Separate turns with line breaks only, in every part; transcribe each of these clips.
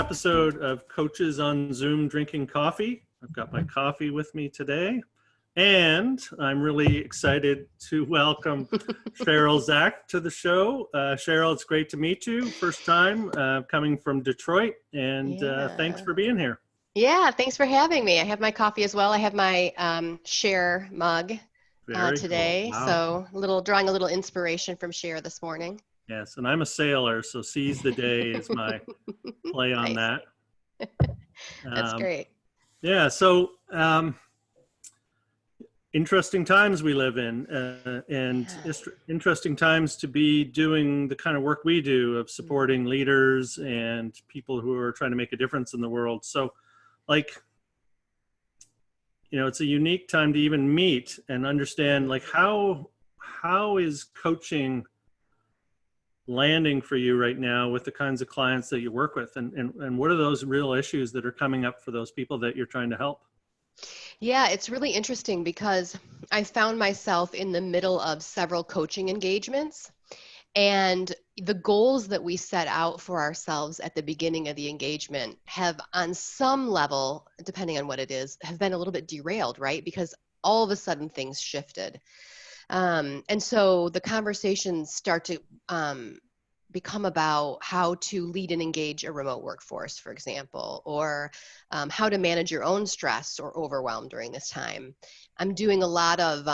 episode of Coaches on Zoom Drinking Coffee. I've got my coffee with me today, and I'm really excited to welcome Cheryl Czack to the show. Cheryl, it's great to meet you. First time coming from Detroit, and thanks for being here.
Yeah, thanks for having me. I have my coffee as well. I have my Cher mug today,
cool. Wow.
so drawing a little inspiration from Cher this morning.
Yes, and I'm a sailor, so seize the day is my play on
Nice.
that.
That's great.
Yeah, so interesting times we live in, and interesting times to be doing the kind of work we do of supporting leaders and people who are trying to make a difference in the world. So, like, you know, it's a unique time to even meet and understand, like, how is coaching landing for you right now with the kinds of clients that you work with, and what are those real issues that are coming up for those people that you're trying to help?
Yeah, it's really interesting because I found myself in the middle of several coaching engagements, and the goals that we set out for ourselves at the beginning of the engagement have, on some level, depending on what it is, have been a little bit derailed, right? Because all of a sudden things shifted. And so the conversations start to become about how to lead and engage a remote workforce, for example, or how to manage your own stress or overwhelm during this time. I'm doing a lot of,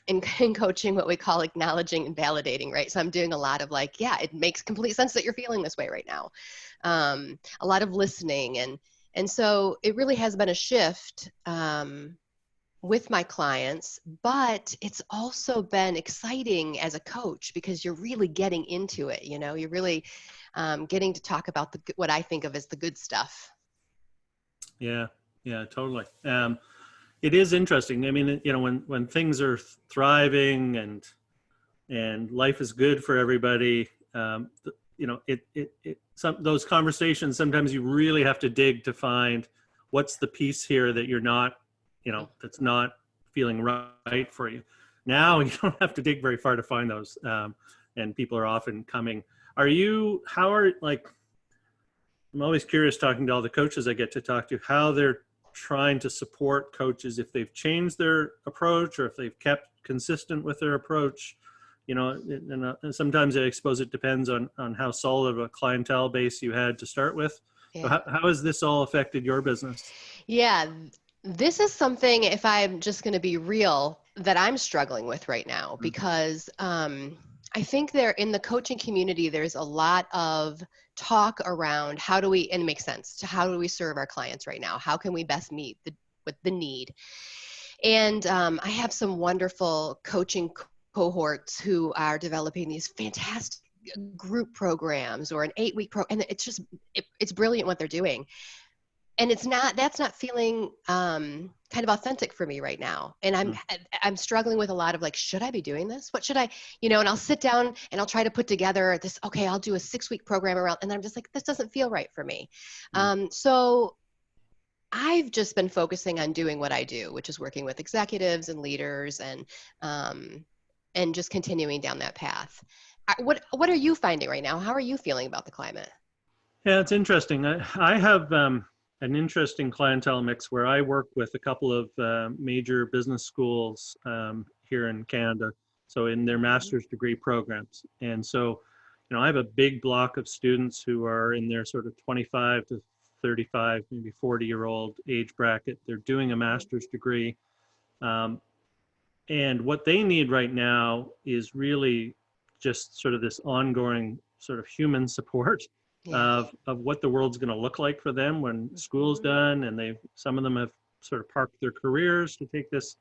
in coaching, what we call acknowledging and validating, right? So I'm doing a lot of like, yeah, it makes complete sense that you're feeling this way right now. A lot of listening. And so it really has been a shift with my clients, but it's also been exciting as a coach because you're really getting into it. You know, you're really getting to talk about what I think of as the good stuff.
Yeah, totally. It is interesting. I mean, you know, when things are thriving and life is good for everybody, you know, those conversations, sometimes you really have to dig to find what's the piece here that you're not, you know, that's not feeling right for you. Now you don't have to dig very far to find those, and people are often coming. I'm always curious, talking to all the coaches I get to talk to, how they're trying to support coaches, if they've changed their approach or if they've kept consistent with their approach. You know, and sometimes I suppose it depends on how solid of a clientele base you had to start with. Yeah. So how has this all affected your business?
Yeah. This is something, if I'm just going to be real, that I'm struggling with right now, because I think in the coaching community, there's a lot of talk around and it makes sense, to how do we serve our clients right now? How can we best meet the need? And I have some wonderful coaching cohorts who are developing these fantastic group programs or an 8-week program, and it's brilliant what they're doing. And that's not feeling kind of authentic for me right now. And I'm struggling with a lot of like, should I be doing this? What should I, and I'll sit down and I'll try to put together this, okay, I'll do a 6-week program around, and I'm just like, this doesn't feel right for me. So I've just been focusing on doing what I do, which is working with executives and leaders and just continuing down that path. What are you finding right now? How are you feeling about the climate?
Yeah, it's interesting. I have an interesting clientele mix where I work with a couple of major business schools here in Canada, so in their master's degree programs. And so, I have a big block of students who are in their sort of 25 to 35, maybe 40-year-old age bracket. They're doing a master's degree. And what they need right now is really just sort of this ongoing sort of human support. Of what the world's going to look like for them when school's done, and some of them have sort of parked their careers to take this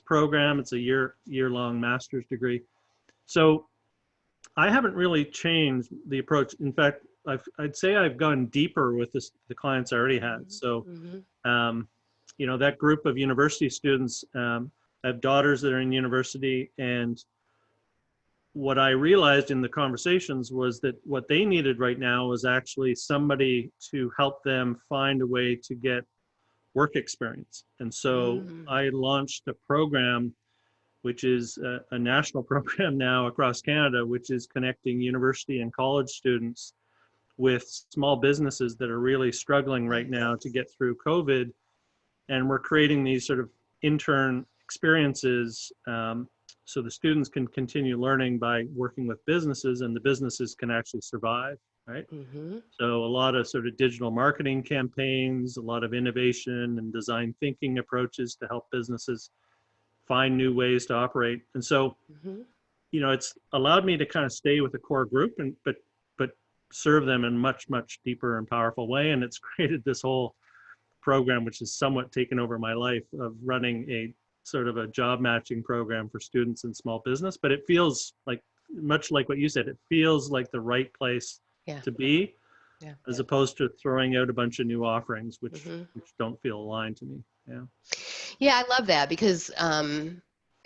program. It's a year-long master's degree. So I haven't really changed the approach. In fact, I'd say I've gone deeper with the clients I already had. So that group of university students, I have daughters that are in university, and what I realized in the conversations was that what they needed right now was actually somebody to help them find a way to get work experience. And so I launched a program, which is a national program now across Canada, which is connecting university and college students with small businesses that are really struggling right now to get through COVID. And we're creating these sort of intern experiences, so the students can continue learning by working with businesses, and the businesses can actually survive, right?
Mm-hmm.
So a lot of sort of digital marketing campaigns, a lot of innovation and design thinking approaches to help businesses find new ways to operate. And so,
Mm-hmm.
it's allowed me to kind of stay with the core group, and but serve them in much deeper and powerful way. And it's created this whole program, which has somewhat taken over my life, of running a sort of a job matching program for students in small business. But it feels like, much like what you said, it feels like the right place
Yeah.
to be,
Yeah.
as opposed to throwing out a bunch of new offerings, which
Mm-hmm.
don't feel aligned to me. Yeah.
Yeah, I love that because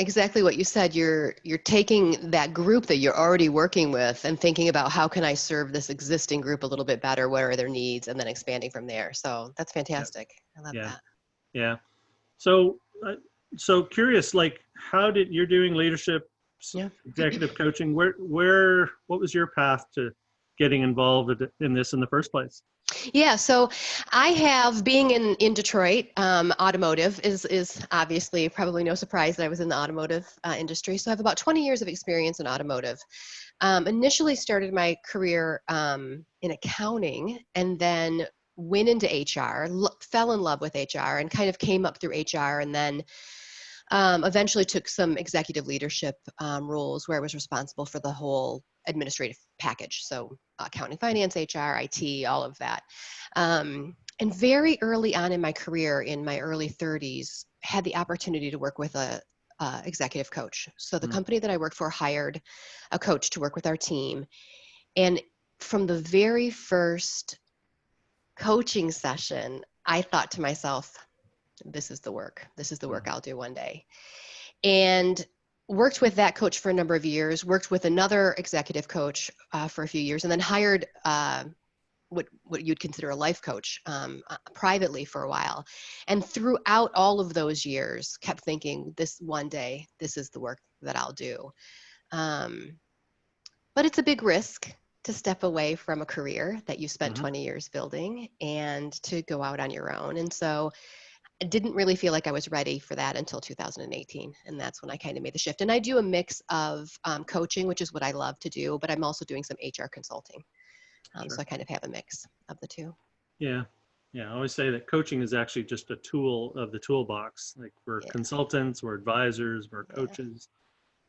exactly what you said. You're taking that group that you're already working with and thinking about how can I serve this existing group a little bit better? What are their needs? And then expanding from there. So that's
Yeah.
fantastic. I love
Yeah.
that.
Yeah. So, so curious, like, how did you're doing leadership,
Yeah.
executive coaching? What was your path to getting involved in this in the first place?
Yeah, so I have, being in Detroit, automotive is obviously probably no surprise that I was in the automotive industry. So I have about 20 years of experience in automotive. Initially started my career in accounting, and then went into HR, fell in love with HR, and kind of came up through HR, and then eventually took some executive leadership roles where I was responsible for the whole administrative package. So accounting, finance, HR, IT, all of that. And very early on in my career, in my early 30s, had the opportunity to work with a executive coach. So the
Mm.
company that I worked for hired a coach to work with our team. And from the very first coaching session, I thought to myself, this is the work. This is the work I'll do one day. And worked with that coach for a number of years, worked with another executive coach for a few years, and then hired what you'd consider a life coach privately for a while. And throughout all of those years, kept thinking, this one day, this is the work that I'll do. But it's a big risk to step away from a career that you spent
Mm-hmm.
20 years building and to go out on your own. And so I didn't really feel like I was ready for that until 2018. And that's when I kind of made the shift. And I do a mix of coaching, which is what I love to do, but I'm also doing some HR consulting.
Sure.
So I kind of have a mix of the two.
Yeah. Yeah. I always say that coaching is actually just a tool of the toolbox. Like, we're
Yeah.
consultants, we're advisors, we're
Yeah.
coaches.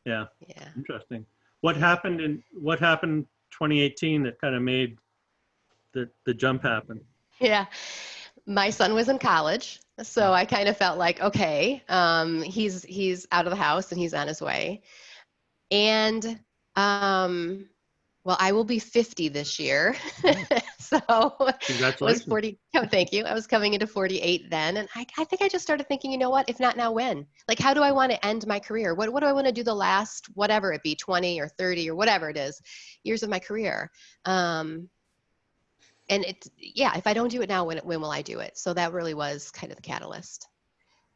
Yeah.
Yeah.
Interesting. What
Yeah.
happened 2018 that kind of made the jump happen?
Yeah. My son was in college, so I kind of felt like, okay, he's out of the house and he's on his way. And well, I will be 50 this year. So I was
Congratulations.
40. Oh, thank you. I was coming into 48 then. And I think I just started thinking, you know what? If not now, when? Like, how do I want to end my career? What do I want to do the last, whatever it be, 20 or 30 or whatever it is, years of my career? And it's, yeah, if I don't do it now, when will I do it? So that really was kind of the catalyst.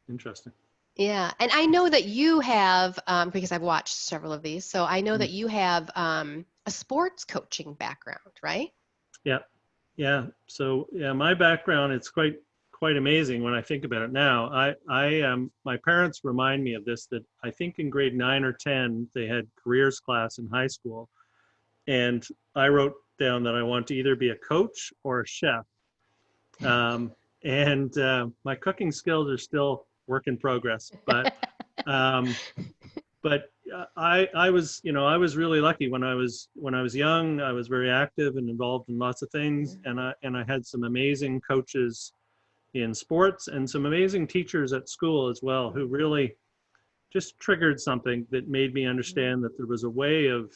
Interesting.
Yeah. And I know that you have, because I've watched several of these, so I know
Mm.
that you have a sports coaching background, right?
Yeah. Yeah. So yeah, my background, it's quite amazing when I think about it now. My parents remind me of this, that I think in grade 9 or 10 they had careers class in high school, and I wrote down that I want to either be a coach or a chef. Um, and my cooking skills are still work in progress, um, I was, I was really lucky when I was young. I was very active and involved in lots of things, and I had some amazing coaches in sports and some amazing teachers at school as well, who really just triggered something that made me understand that there was a way of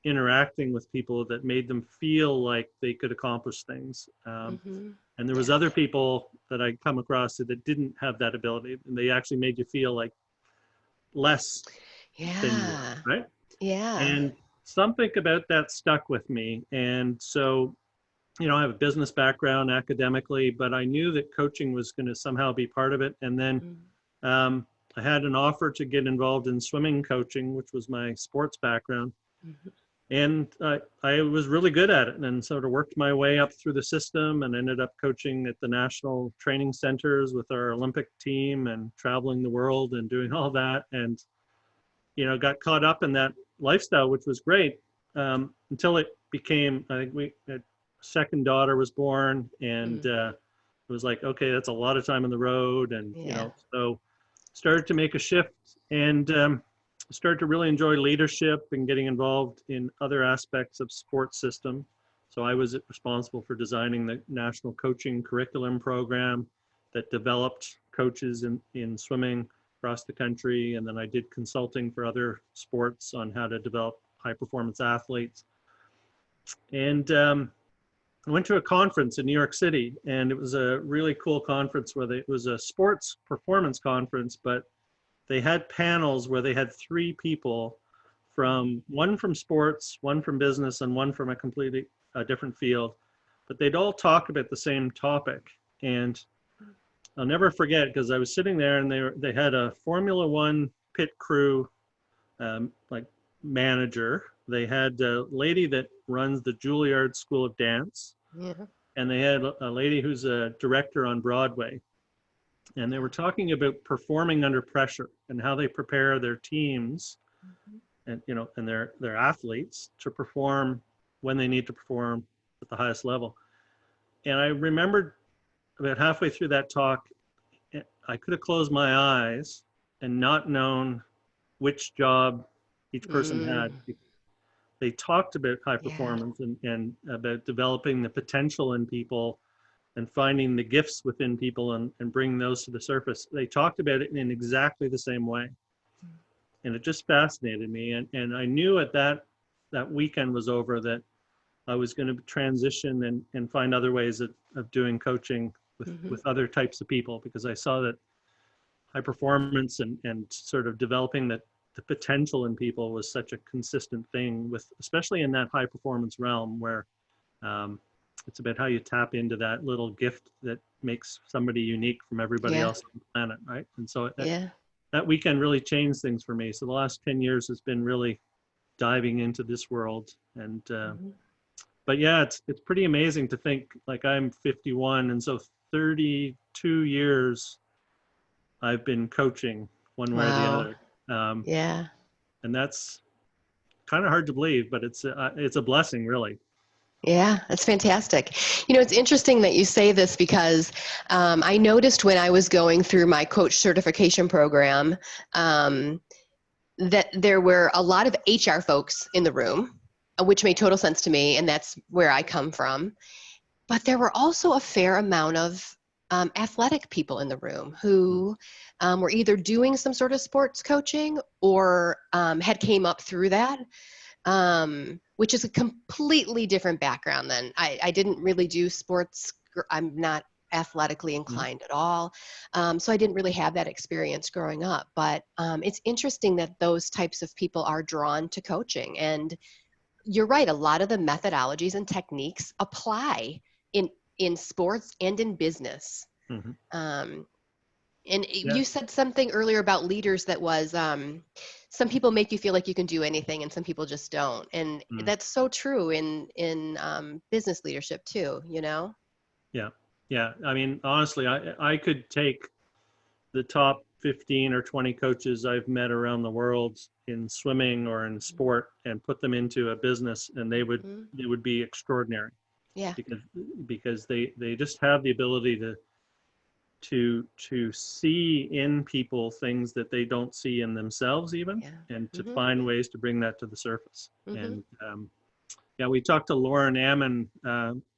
interacting with people that made them feel like they could accomplish things.
Mm-hmm.
And there was
Yeah.
other people that I come across that didn't have that ability, and they actually made you feel like less than you
Yeah.
were, right?
Yeah.
And something about that stuck with me. And so, I have a business background academically, but I knew that coaching was going to somehow be part of it. And then um, I had an offer to get involved in swimming coaching, which was my sports background.
Mm-hmm.
And I was really good at it, and sort of worked my way up through the system and ended up coaching at the national training centers with our Olympic team and traveling the world and doing all that. And, got caught up in that lifestyle, which was great, until it became, I think a second daughter was born, and it was like, okay, that's a lot of time on the road. And,
Yeah.
so started to make a shift, and started to really enjoy leadership and getting involved in other aspects of sports system. So I was responsible for designing the national coaching curriculum program that developed coaches in swimming across the country. And then I did consulting for other sports on how to develop high performance athletes. And I went to a conference in New York City, and it was a really cool conference where it was a sports performance conference, but they had panels where they had three people one from sports, one from business, and one from a completely different field. But they'd all talk about the same topic. And I'll never forget, because I was sitting there and they had a Formula One pit crew like manager. They had a lady that runs the Juilliard School of Dance.
Yeah.
And they had a lady who's a director on Broadway. And they were talking about performing under pressure and how they prepare their teams and their athletes to perform when they need to perform at the highest level. And I remembered about halfway through that talk, I could have closed my eyes and not known which job each person had. They talked about high performance and about developing the potential in people and finding the gifts within people and bringing those to the surface. They talked about it in exactly the same way. And it just fascinated me. And I knew at that weekend was over that I was going to transition and find other ways of doing coaching with other types of people, because I saw that high performance and sort of developing the potential in people was such a consistent thing, especially in that high performance realm where it's about how you tap into that little gift that makes somebody unique from everybody else on the planet, right? And so that weekend really changed things for me. So the last 10 years has been really diving into this world. And but yeah, it's pretty amazing to think, like, I'm 51, and so 32 years I've been coaching one way or the other.
Yeah.
And that's kind of hard to believe, but it's a blessing, really.
Yeah, that's fantastic. It's interesting that you say this, because I noticed when I was going through my coach certification program that there were a lot of HR folks in the room, which made total sense to me, and that's where I come from. But there were also a fair amount of athletic people in the room who were either doing some sort of sports coaching or had came up through that. Which is a completely different background than I didn't really do sports. I'm not athletically inclined at all. So I didn't really have that experience growing up, but it's interesting that those types of people are drawn to coaching. And you're right, a lot of the methodologies and techniques apply in sports and in business. And you said something earlier about leaders that was some people make you feel like you can do anything and some people just don't. And that's so true in business leadership too,
Yeah. Yeah. I mean, honestly, I could take the top 15 or 20 coaches I've met around the world in swimming or in sport and put them into a business, and they would be extraordinary.
Yeah.
Because they just have the ability to see in people things that they don't see in themselves even, and to find ways to bring that to the surface. And we talked to Lauren Ammon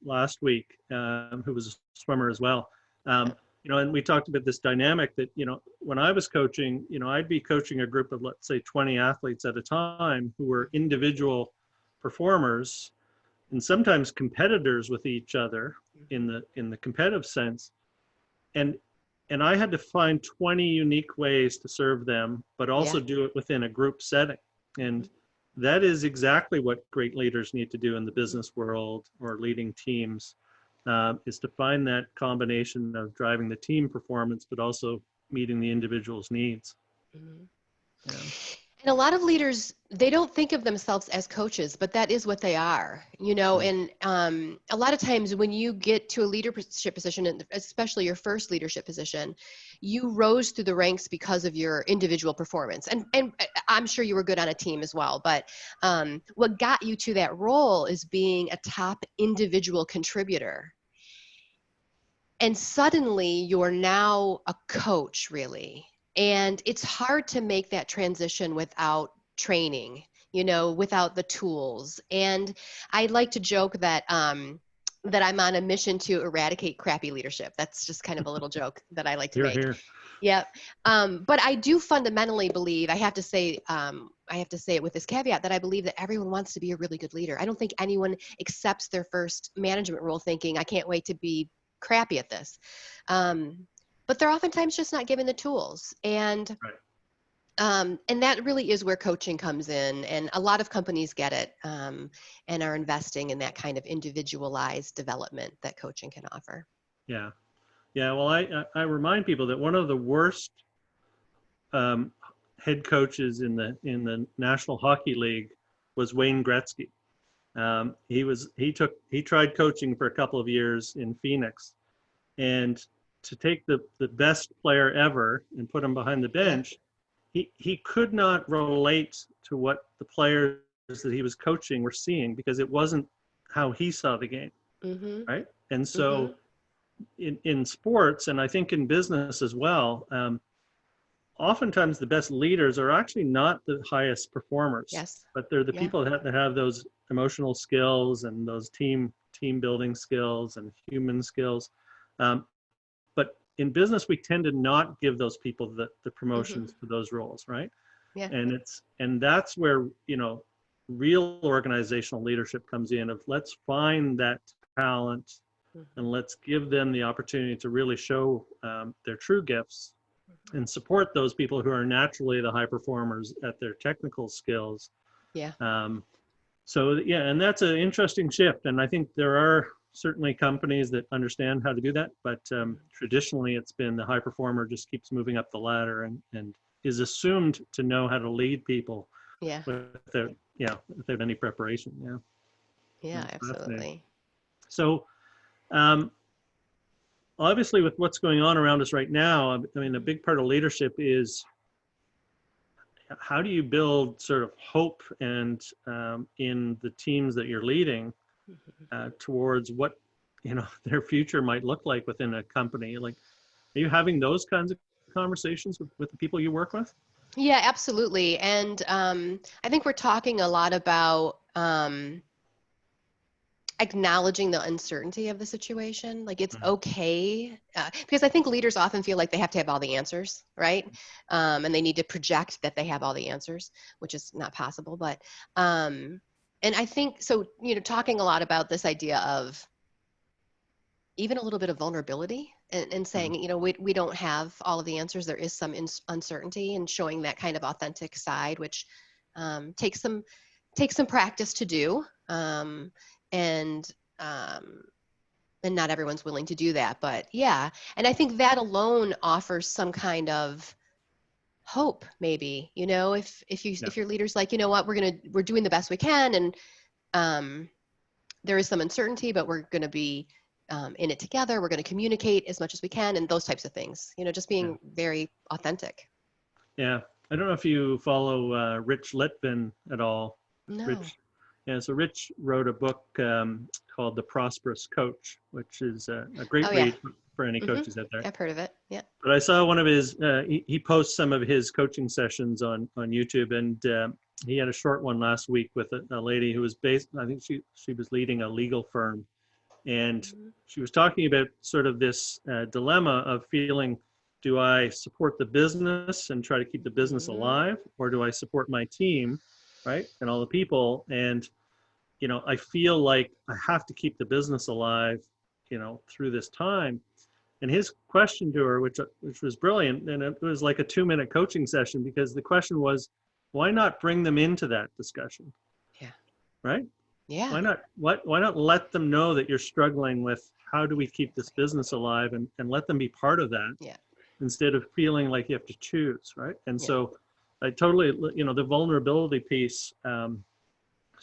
last week, who was a swimmer as well. And we talked about this dynamic that, when I was coaching, I'd be coaching a group of, let's say, 20 athletes at a time who were individual performers and sometimes competitors with each other in the competitive sense. And I had to find 20 unique ways to serve them, but also do it within a group setting. And that is exactly what great leaders need to do in the business world or leading teams, is to find that combination of driving the team performance, but also meeting the individual's needs.
And a lot of leaders, they don't think of themselves as coaches, but that is what they are, you know.
Mm.
And a lot of times when you get to a leadership position, and especially your first leadership position, you rose through the ranks because of your individual performance. And I'm sure you were good on a team as well. But what got you to that role is being a top individual contributor. And suddenly you're now a coach, really. And it's hard to make that transition without training, you know, without the tools. And I like to joke that that I'm on a mission to eradicate crappy leadership. That's just kind of a little joke that I like to
Here,
make.
here.
Yep. But I do fundamentally believe, I have to say it with this caveat, that I believe that everyone wants to be a really good leader. I don't think anyone accepts their first management role thinking, I can't wait to be crappy at this. But they're oftentimes just not given the tools.
Right.
And that really is where coaching comes in. And a lot of companies get it and are investing in that kind of individualized development that coaching can offer.
Yeah. Yeah. Well, I remind people that one of the worst head coaches in the National Hockey League was Wayne Gretzky. He tried coaching for a couple of years in Phoenix, and to take the best player ever and put him behind the bench, he could not relate to what the players that he was coaching were seeing, because it wasn't how he saw the game.
Mm-hmm.
Right. And so in sports, and I think in business as well, oftentimes the best leaders are actually not the highest performers.
Yes.
But they're the people that have those emotional skills and those team building skills and human skills. But in business, we tend to not give those people the promotions to those roles, right?
Yeah.
And that's where, you know, real organizational leadership comes in, of let's find that talent and let's give them the opportunity to really show their true gifts and support those people who are naturally the high performers at their technical skills.
Yeah.
So yeah, and that's an interesting shift. And I think there are certainly companies that understand how to do that, but traditionally it's been the high performer just keeps moving up the ladder and is assumed to know how to lead people without any preparation. Yeah.
Yeah, absolutely.
So obviously with what's going on around us right now, I mean, a big part of leadership is how do you build sort of hope and in the teams that you're leading towards what, you know, their future might look like within a company. Like, are you having those kinds of conversations with the people you work with?
Yeah, absolutely. And I think we're talking a lot about acknowledging the uncertainty of the situation. Like, it's okay, because I think leaders often feel like they have to have all the answers, right? And they need to project that they have all the answers, which is not possible. But and I think so, you know, talking a lot about this idea of even a little bit of vulnerability and saying, you know, we don't have all of the answers. There is some uncertainty, and showing that kind of authentic side, which takes some practice to do. And not everyone's willing to do that, but yeah. And I think that alone offers some kind of hope, maybe, you know, if your leader's like, you know what, we're doing the best we can, and there is some uncertainty, but we're going to be in it together. We're going to communicate as much as we can, and those types of things, you know, just being very authentic.
Yeah. I don't know if you follow Rich Litvin at all.
No.
Rich. Yeah, so Rich wrote a book called The Prosperous Coach, which is a great read for any coaches out there.
I've heard of it. Yeah.
But I saw one of his, he posts some of his coaching sessions on YouTube, and he had a short one last week with a lady who was based, I think she was leading a legal firm. And she was talking about sort of this dilemma of feeling, do I support the business and try to keep the business alive, or do I support my team, right, and all the people? And, you know, I feel like I have to keep the business alive, you know, through this time. And his question to her, which was brilliant, and it was like a 2-minute coaching session, because the question was, why not bring them into that discussion?
Yeah.
Right?
Yeah.
Why not let them know that you're struggling with how do we keep this business alive, and let them be part of that, instead of feeling like you have to choose, right? And so I totally, the vulnerability piece,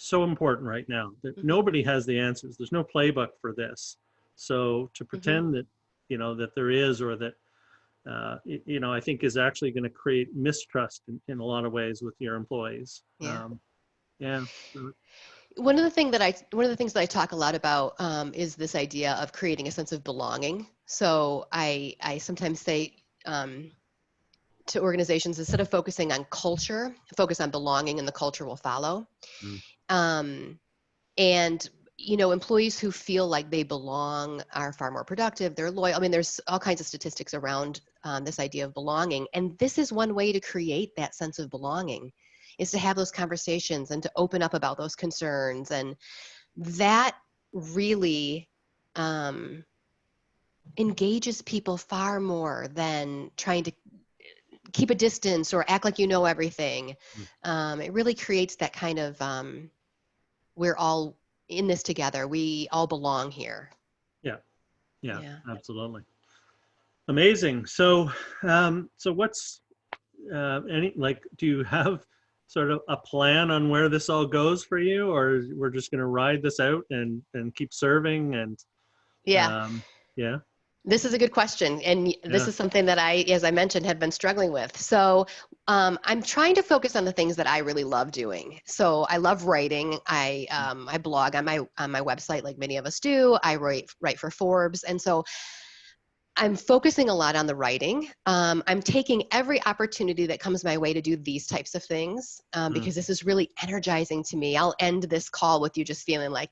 so important right now that nobody has the answers. There's no playbook for this. So to pretend that, that there is, or that, I think is actually going to create mistrust in a lot of ways with your employees.
Yeah.
Yeah.
One of the things that I talk a lot about is this idea of creating a sense of belonging. So I sometimes say to organizations, instead of focusing on culture, focus on belonging, and the culture will follow. And employees who feel like they belong are far more productive. They're loyal. I mean, there's all kinds of statistics around this idea of belonging, and this is one way to create that sense of belonging, is to have those conversations and to open up about those concerns, and that really engages people far more than trying to keep a distance or act like you know everything. It really creates that kind of we're all in this together. We all belong here.
Yeah, absolutely. Amazing. So, what's do you have sort of a plan on where this all goes for you, or we're just going to ride this out and keep serving? And
yeah. This is a good question. And this is something that I, as I mentioned, have been struggling with. So I'm trying to focus on the things that I really love doing. So I love writing. I blog on my website, like many of us do. I write for Forbes. And so I'm focusing a lot on the writing. I'm taking every opportunity that comes my way to do these types of things because this is really energizing to me. I'll end this call with you just feeling like,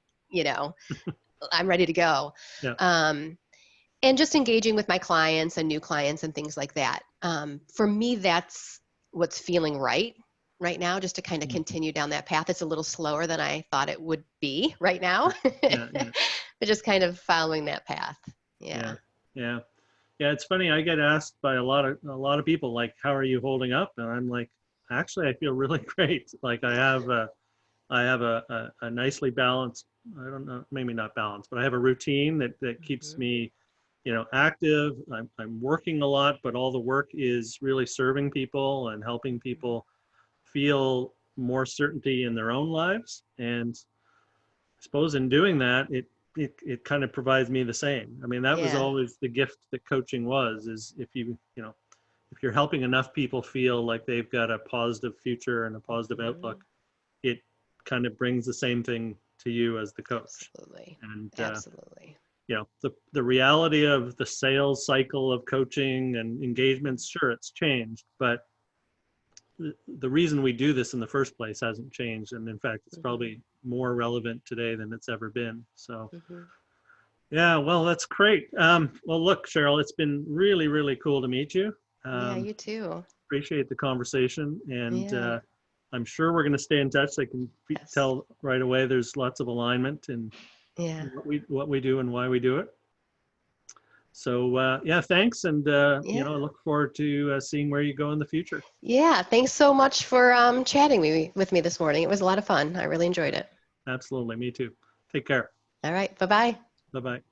I'm ready to go. And just engaging with my clients and new clients and things like that. For me, that's what's feeling right now, just to kind of continue down that path. It's a little slower than I thought it would be right now, but just kind of following that path.
Yeah. It's funny. I get asked by a lot of people, like, how are you holding up? And I'm like, actually, I feel really great. Like I have a nicely balanced, I don't know, maybe not balanced, but I have a routine that keeps me, active. I'm working a lot, but all the work is really serving people and helping people feel more certainty in their own lives. And I suppose in doing that, it kind of provides me the same. I mean, that was always the gift that coaching was, is if you're helping enough people feel like they've got a positive future and a positive outlook, it kind of brings the same thing to you as the coach.
Absolutely.
And
absolutely.
The reality of the sales cycle of coaching and engagements, sure, it's changed, but the reason we do this in the first place hasn't changed. And in fact, it's probably more relevant today than it's ever been. So yeah, well, that's great. Well, look, Cheryl, it's been really, really cool to meet you.
You too.
Appreciate the conversation. And I'm sure we're going to stay in touch. I can tell right away there's lots of alignment in what we do and why we do it. So thanks. And I look forward to seeing where you go in the future.
Yeah, thanks so much for chatting with me this morning. It was a lot of fun. I really enjoyed it.
Absolutely, me too. Take care.
All right, bye-bye.
Bye-bye.